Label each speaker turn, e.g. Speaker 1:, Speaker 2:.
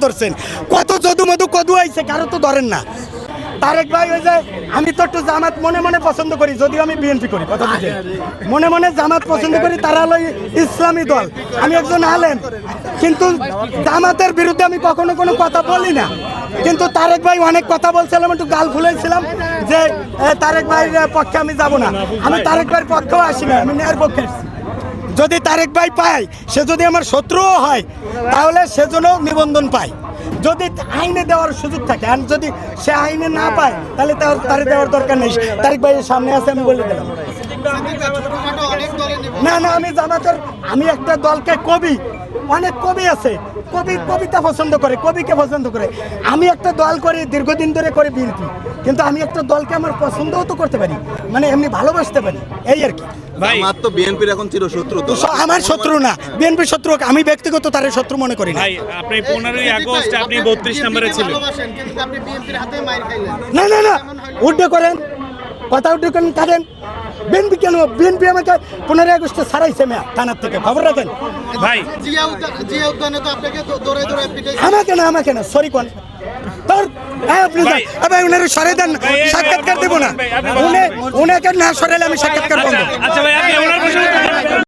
Speaker 1: ধরছেন, কত যদু মধু কদু আইছে, কারো তো ধরেন না। তারেক ভাই ওই যে আমি তো একটু জামাত মনে মনে পছন্দ করি, যদিও আমি বিএনপি করি, কথা বুঝে মনে মনে জামাত পছন্দ করি, তারা হলো ইসলামী দল, আমি একজন আলেম, কিন্তু জামাতের বিরুদ্ধে আমি কখনো কোনো কথা বলি না। কিন্তু তারেক ভাই অনেক কথা বলছিলাম, একটু গাল ফুলেছিলাম যে তারেক ভাইয়ের পক্ষে আমি যাব না, আমি তারেক ভাইয়ের পক্ষেও আসি না, আমি ন্যায়ের পক্ষে আসছি। যদি তারেক ভাই পায়, সে যদি আমার শত্রুও হয়, তাহলে সেজন্য নিবন্ধন পায়, যদি আইনে দেওয়ার সুযোগ থাকে। আর যদি সে আইনে না পায়, তাহলে তার দেওয়ার দরকার নেই। তারেক ভাইয়ের সামনে আছে, আমি বলে দিলাম। না না, আমি জামাতের, আমি একটা দলকে অনেক কবি আছে, কবিতা পছন্দ করে, কবিকে পছন্দ করে। আমি একটা দল করি, দীর্ঘদিন ধরে করে বিএনপি, কিন্তু আমি একটা দলকে আমার পছন্দও তো করতে পারি, মানে এমনি ভালোবাসতে পারি, এই আর কি।
Speaker 2: আমার তো বিএনপির এখন চিরশত্রু তো।
Speaker 1: আমার শত্রু না, বিএনপির শত্রু, আমি ব্যক্তিগত তার শত্রু মনে করি না।
Speaker 3: ভাই আপনি 15ই আগস্ট আপনি 32 নম্বরে ছিলেন।
Speaker 1: না না না, উল্টো করেন কথা, উল্টো করেন কাটেন। বিএনপি কেন? বিএনপি আমাকে 15ই আগস্টে ছাড়াইছে মেয়া থানার থেকে, খবর রাখেন
Speaker 3: ভাই।
Speaker 1: আমাকে না সরি কোন তোর, আপনি ওনারা সরে দেন, সাক্ষাৎকার দেবো না, উনাকে না সরালে আমি সাক্ষাৎকার বন্ধ।
Speaker 3: আচ্ছা ভাই, আপনি ওনার প্রশ্ন